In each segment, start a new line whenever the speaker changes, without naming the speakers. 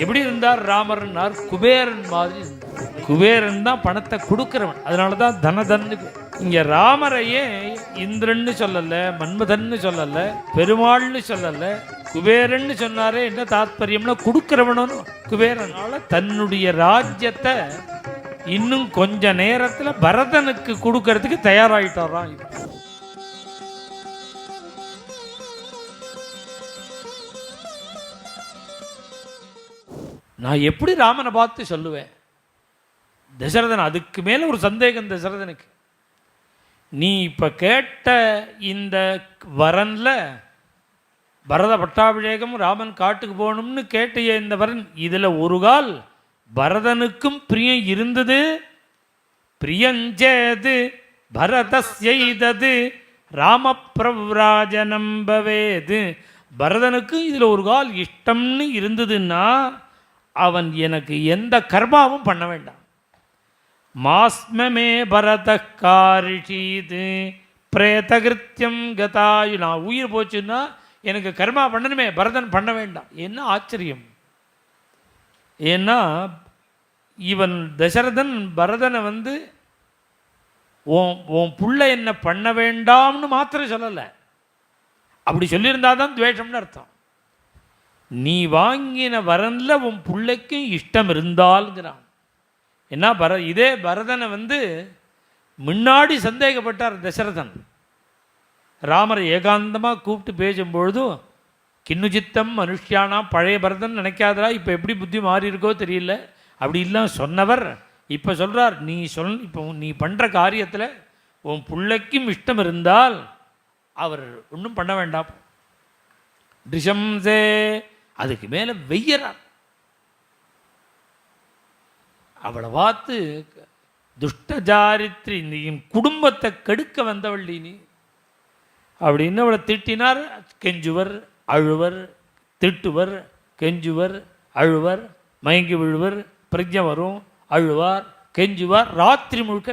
எப்படி இருந்தார் ராமர்னார்? குபேரன் மாதிரி இருந்தார். குபேரன் தான் பணத்தை கொடுக்கிறவன், அதனால தான் தனதன்னு. இங்க ராமரையே இந்திரன்னு சொல்லல, மன்மதன்னு சொல்லல, பெருமாள்னு சொல்லல, குபேரன்னு சொன்னாரே. என்ன தாத்பரியம்னா கொடுக்கிறவனும் குபேரனால தன்னுடைய ராஜ்யத்தை இன்னும் கொஞ்ச நேரத்துல பரதனுக்கு கொடுக்கறதுக்கு தயாராயிட்டாராம். நான் எப்படி ராமனை பார்த்து சொல்லுவேன்? தசரதன் அதுக்கு மேல ஒரு சந்தேகம் தசரதனுக்கு. நீ இப்ப கேட்ட இந்த வரன்ல பரத பட்டாபிஷேகம், ராமன் காட்டுக்கு போகணும்னு கேட்டிய இந்த வரன், இதுல ஒரு கால் பரதனுக்கும் பிரியம் இருந்தது. பிரியஞ்சேது பரதஸ்யைதது ராம பிரவ்ராஜனம் பவேது. பரதனுக்கும் இதுல ஒரு கால் இஷ்டம்னு இருந்ததுன்னா அவன் எனக்கு எந்த கர்மாவும் பண்ண வேண்டாம். மாஸ்மே பரத காரிஷீது பிரேதகிருத்தியம் கதாயு. நான் உயிர் போச்சுன்னா எனக்கு கர்மா பண்ணணுமே, பரதன் பண்ண வேண்டாம். என்ன ஆச்சரியம்! ஏன்னா இவன் தசரதன் பரதனை உன் புள்ள என்ன பண்ண வேண்டாம்னு மாத்திரம் சொல்லலை. அப்படி சொல்லியிருந்தாதான் துவேஷம்னு அர்த்தம். நீ வாங்கின வரன்ல உன் பிள்ளைக்கும் இஷ்டம் இருந்தால்ங்கிறான். என்ன இதே பரதனை முன்னாடி சந்தேகப்பட்டார் தசரதன். ராமரை ஏகாந்தமாக கூப்பிட்டு பேசும்பொழுதும் கிண்ணுச்சித்தம் மனுஷியானா, பழைய பரதன் நினைக்காதரா, இப்போ எப்படி புத்தி மாறி இருக்கோ தெரியல, அப்படி இல்லாம சொன்னவர் இப்போ சொல்கிறார், இப்போ நீ பண்ணுற காரியத்தில் உன் பிள்ளைக்கும் இஷ்டம் இருந்தால் அவர் ஒன்றும் பண்ண வேண்டாம். ரிஷம்சே, அதுக்கு மேலே வெய்யறார். அவளை பார்த்து துஷ்டஜாரித்ரி, நீ குடும்பத்தை கெடுக்க வந்தவள் நீ அப்படின்னு அவளை திட்டினார். கெஞ்சுவர் அழுவர், திட்டுவர், கெஞ்சுவர் அழுவர், மயங்கி விழுவர், பிரஜை வரும், அழுவார், கெஞ்சுவார். ராத்திரி முழுக்க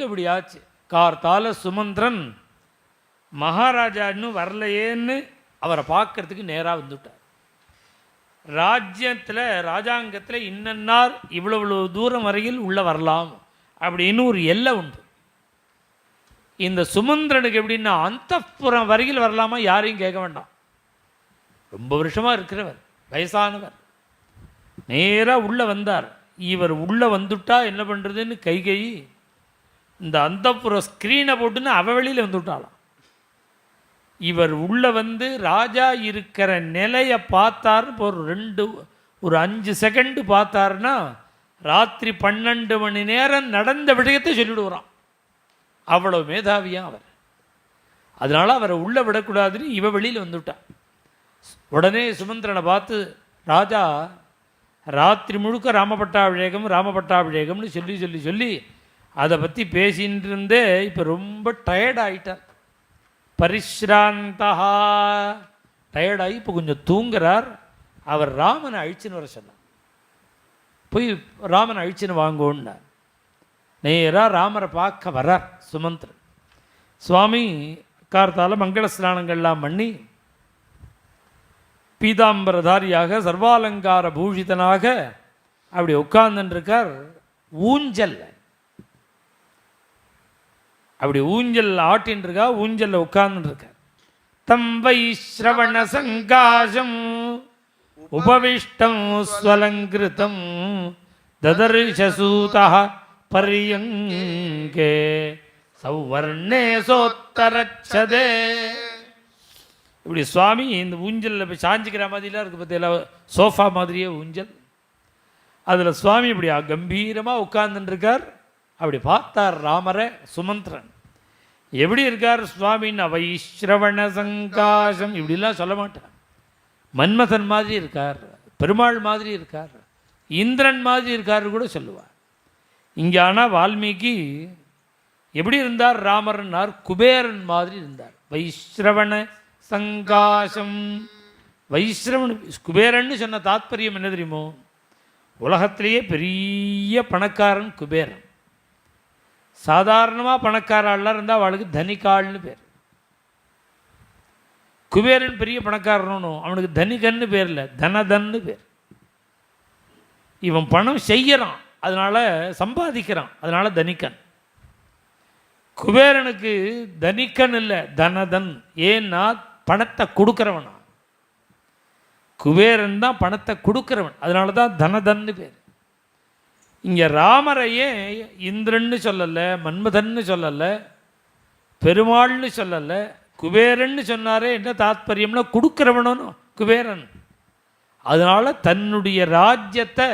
இப்படி ஆச்சு. கார்த்தால சுமந்திரன் மகாராஜா இன்னும் வரலையேன்னு அவரை பார்க்கறதுக்கு நேராக வந்துவிட்டார். ராஜ்யத்தில் ராஜாங்கத்தில் இன்னன்னார் இவ்வளவு தூரம் வரையில் உள்ள வரலாம் அப்படின்னு ஒரு எல்லை உண்டு. இந்த சுமந்திரனுக்கு எப்படின்னா அந்தப்புறம் வரையில் வரலாமா, யாரையும் கேட்க வேண்டாம். ரொம்ப வருஷமாக இருக்கிறவர், வயசானவர். நேராக உள்ளே வந்தார். இவர் உள்ளே வந்துட்டா என்ன பண்ணுறதுன்னு கைகை இந்த அந்தப்புற ஸ்க்ரீனை போட்டுன்னு அவ வெளியில் வந்துவிட்டாளாம். இவர் உள்ளே ராஜா இருக்கிற நிலையை பார்த்தார். ஒரு 5 செகண்டு பார்த்தாருன்னா ராத்திரி 12 மணி நேரம் நடந்த விஷயத்தை சொல்லிவிடுவாராம். அவ்வளோ மேதாவியாக அவர். அதனால் அவரை உள்ளே விடக்கூடாதுன்னு இவ வெளியில் வந்துவிட்டான். உடனே சுமந்திரனை பார்த்து, ராஜா ராத்திரி முழுக்க ராமபட்டாபிஷேகம்னு சொல்லி அதை பற்றி பேசின்னு இருந்தே இப்போ ரொம்ப டயர்டாகிட்டார். பரிஷ்ராந்தா, டயர்டாகி இப்போ கொஞ்சம் தூங்குறார். அவர் ராமனை அழிச்சுன்னு வர சொன்னார். போய் ராமனை அழிச்சுன்னு வாங்கோன்னார். நேராக ராமரை பார்க்க வரார் சுமந்திரன். சுவாமி கார்த்தால மங்கள ஸ்நானங்கள்லாம் பண்ணி பீதாம்பரதாரியாக சர்வாலங்கார பூஷிதனாக அப்படி உட்கார்ந்துருக்கார். ஊஞ்சல் அப்படி ஊஞ்சல் ஆட்டின்னு இருக்கா. ஊஞ்சலில் உட்கார்ந்துருக்கார். தம் வைஸ்ரவண சங்காசம் உபவிஷ்டம் ஸ்வலங்கிருதம் ததர்ஷசூதா பரியங்கே சௌவர்ணே சோத்தரச்சதே. இப்படி சுவாமி இந்த ஊஞ்சலில் போய் சாஞ்சிக்கிற மாதிரிலாம் இருக்குது பார்த்தீங்களா, சோஃபா மாதிரியே ஊஞ்சல். அதில் சுவாமி இப்படி கம்பீரமாக உட்கார்ந்துருக்கார். அப்படி பார்த்தார் ராமரை சுமந்திரன். எப்படி இருக்கார் சுவாமின்னு? வைஸ்ரவண சங்காசம் இப்படிலாம் சொல்ல மாட்டார். மன்மதன் மாதிரி இருக்கார், பெருமாள் மாதிரி இருக்கார், இந்திரன் மாதிரி இருக்கார் கூட சொல்லுவார். இங்கே ஆனால் வால்மீகி எப்படி இருந்தார் ராமர்னார்? குபேரன் மாதிரி இருந்தார். வைஸ்ரவண சங்காசம். வைஸ்ரவன் குபேரன்னு சொன்ன தாத்பரியம் என்ன தெரியுமோ? உலகத்திலேயே பெரிய பணக்காரன் குபேரன். சாதாரணமாக பணக்காராள்லாம் இருந்தால் அவளுக்கு தனிக்காள்னு பேர். குபேரன் பெரிய பணக்காரனோ, அவனுக்கு தனிகன்னு பேர் இல்லை, தனதன்னு பேர். இவன் பணம் செய்கிறான், அதனால் சம்பாதிக்கிறான், அதனால் தனிக்கன். குபேரனுக்கு தனிக்கன் இல்லை, தனதன். ஏன்னா பணத்தை கொடுக்குறவனா. குபேரன் தான் பணத்தை கொடுக்குறவன், அதனால தான் தனதன்னு பேர். இங்கே ராமரையே இந்திரன்னு சொல்லலை, மன்மதன்னு சொல்லலை, பெருமாள்னு சொல்லலை, குபேரன்னு சொன்னாரே. என்ன தாத்பரியம்னா கொடுக்குறவனும் குபேரன். அதனால் தன்னுடைய ராஜ்யத்தை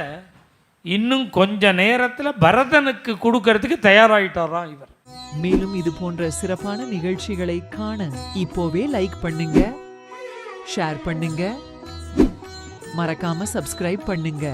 இன்னும் கொஞ்ச நேரத்தில் பரதனுக்கு கொடுக்கறதுக்கு தயாராகிட்டாராம் இவர்.
மேலும் இது போன்ற சிறப்பான நிகழ்ச்சிகளை காண இப்போவே லைக் பண்ணுங்க, ஷேர் பண்ணுங்க, மறக்காம சப்ஸ்கிரைப் பண்ணுங்க.